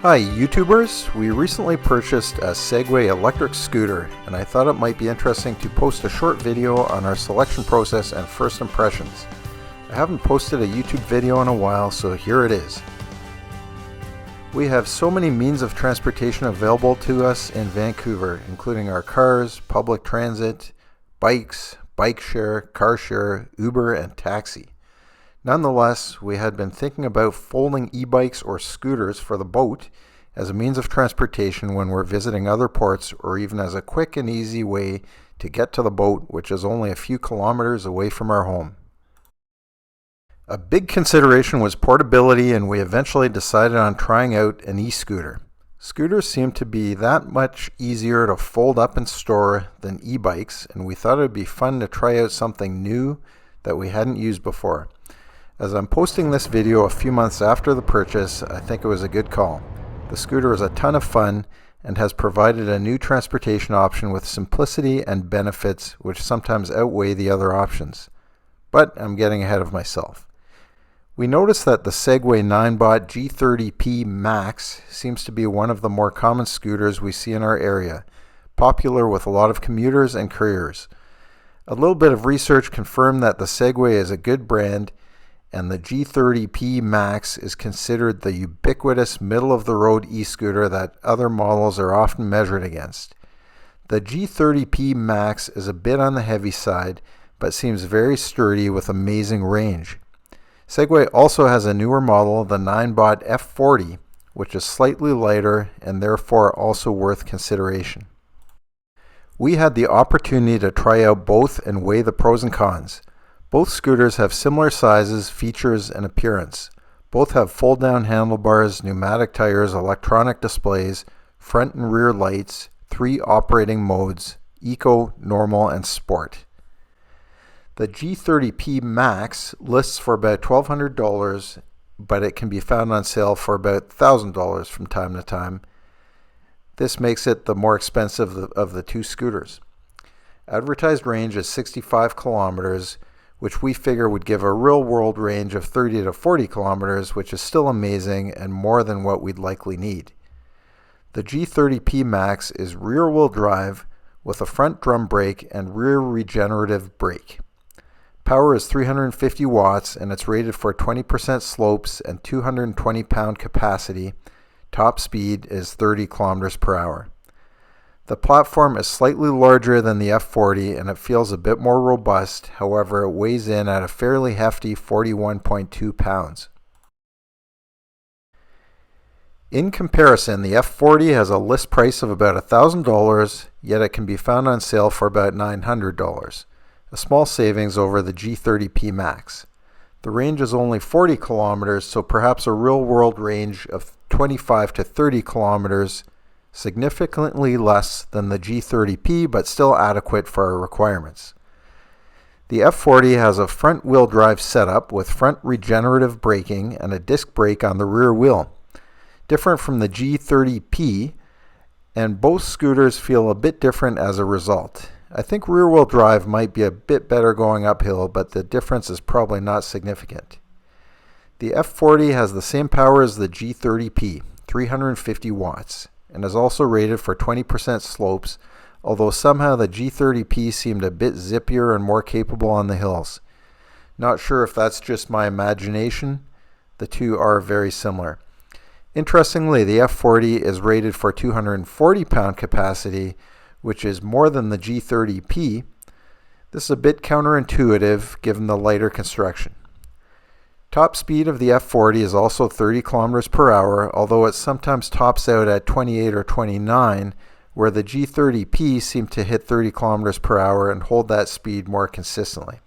Hi YouTubers, we recently purchased a Segway electric scooter and I thought it might be interesting to post a short video on our selection process and first impressions. I haven't posted a YouTube video in a while, so here it is. We have so many means of transportation available to us in Vancouver, including our cars, public transit, bikes, bike share, car share, Uber, and taxi. Nonetheless, we had been thinking about folding e-bikes or scooters for the boat as a means of transportation when we're visiting other ports, or even as a quick and easy way to get to the boat, which is only a few kilometers away from our home. A big consideration was portability, and we eventually decided on trying out an e-scooter. Scooters seem to be that much easier to fold up and store than e-bikes, and we thought it would be fun to try out something new that we hadn't used before. As I'm posting this video a few months after the purchase, I think it was a good call. The scooter is a ton of fun and has provided a new transportation option with simplicity and benefits which sometimes outweigh the other options. But I'm getting ahead of myself. We noticed that the Segway Ninebot G30P Max seems to be one of the more common scooters we see in our area, popular with a lot of commuters and couriers. A little bit of research confirmed that the Segway is a good brand, and the G30P Max is considered the ubiquitous middle-of-the-road e-scooter that other models are often measured against. The G30P Max is a bit on the heavy side, but seems very sturdy with amazing range. Segway also has a newer model, the Ninebot F40, which is slightly lighter and therefore also worth consideration. We had the opportunity to try out both and weigh the pros and cons. Both scooters have similar sizes, features, and appearance. Both have fold-down handlebars, pneumatic tires, electronic displays, front and rear lights, 3 operating modes, Eco, Normal, and Sport. The G30P Max lists for about $1,200, but it can be found on sale for about $1,000 from time to time. This makes it the more expensive of the two scooters. Advertised range is 65 kilometers, which we figure would give a real-world range of 30 to 40 kilometers, which is still amazing and more than what we'd likely need. The G30P Max is rear-wheel drive with a front drum brake and rear regenerative brake. Power is 350 watts and it's rated for 20% slopes and 220 pound capacity. Top speed is 30 kilometers per hour. The platform is slightly larger than the F40 and it feels a bit more robust, however it weighs in at a fairly hefty 41.2 pounds. In comparison, the F40 has a list price of about $1,000, yet it can be found on sale for about $900, a small savings over the G30P Max. The range is only 40 kilometers, so perhaps a real-world range of 25 to 30 kilometers, significantly less than the G30P, but still adequate for our requirements. The F40 has a front-wheel drive setup with front regenerative braking and a disc brake on the rear wheel. Different from the G30P, and both scooters feel a bit different as a result. I think rear-wheel drive might be a bit better going uphill, but the difference is probably not significant. The F40 has the same power as the G30P, 350 watts. And is also rated for 20% slopes, although somehow the G30P seemed a bit zippier and more capable on the hills. Not sure if that's just my imagination. The two are very similar. Interestingly, the F40 is rated for 240 pound capacity, which is more than the G30P. This is a bit counterintuitive given the lighter construction. Top speed of the F40 is also 30 kilometers per hour, although it sometimes tops out at 28 or 29, where the G30P seemed to hit 30 kilometers per hour and hold that speed more consistently.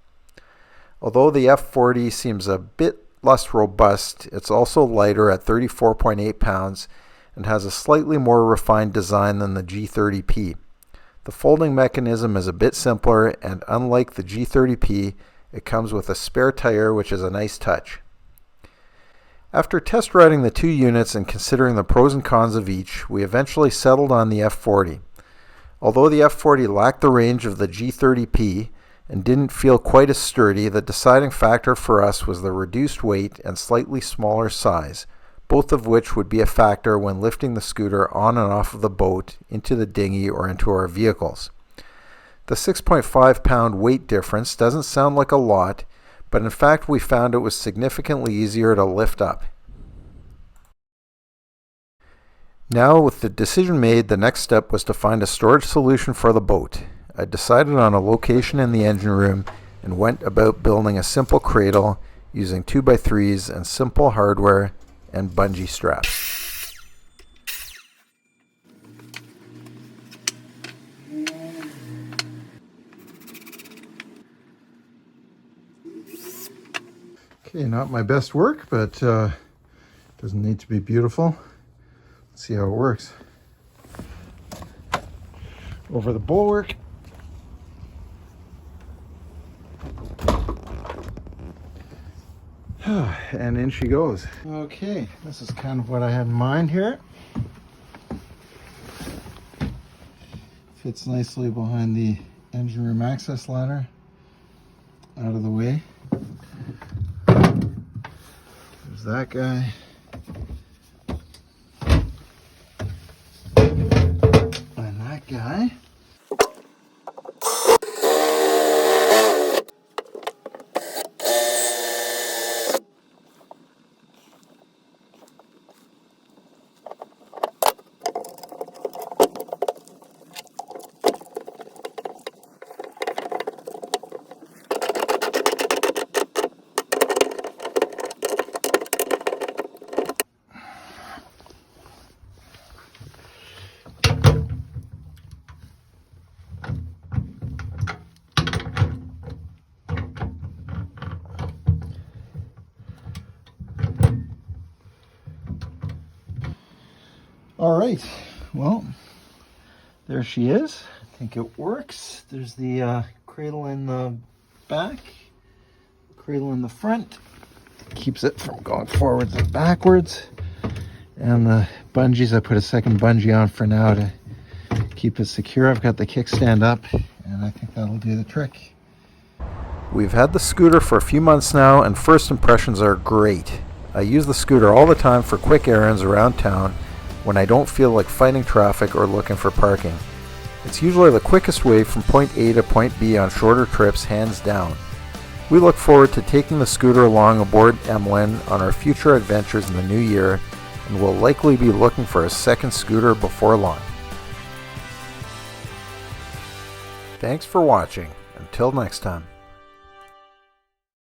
Although the F40 seems a bit less robust, it's also lighter at 34.8 pounds and has a slightly more refined design than the G30P. The folding mechanism is a bit simpler, and unlike the G30P, it comes with a spare tire, which is a nice touch. After test riding the two units and considering the pros and cons of each, we eventually settled on the F40. Although the F40 lacked the range of the G30P and didn't feel quite as sturdy, the deciding factor for us was the reduced weight and slightly smaller size, both of which would be a factor when lifting the scooter on and off of the boat into the dinghy or into our vehicles. The 6.5 pound weight difference doesn't sound like a lot, but in fact we found it was significantly easier to lift up. Now, with the decision made, the next step was to find a storage solution for the boat. I decided on a location in the engine room and went about building a simple cradle using 2x3s and simple hardware and bungee straps. Okay, not my best work, but doesn't need to be beautiful. Let's see how it works. Over the bulwark. And in she goes. Okay, this is kind of what I had in mind here. Fits nicely behind the engine room access ladder. Out of the way. There's that guy. And that guy. All right, well, there she is. I think it works. There's the cradle in the back, cradle in the front. Keeps it from going forwards and backwards. And the bungees, I put a second bungee on for now to keep it secure. I've got the kickstand up, and I think that'll do the trick. We've had the scooter for a few months now, and first impressions are great. I use the scooter all the time for quick errands around town when I don't feel like fighting traffic or looking for parking. It's usually the quickest way from point A to point B on shorter trips, hands down. We look forward to taking the scooter along aboard Emlyn on our future adventures in the new year, and will likely be looking for a second scooter before long. Thanks for watching. Until next time.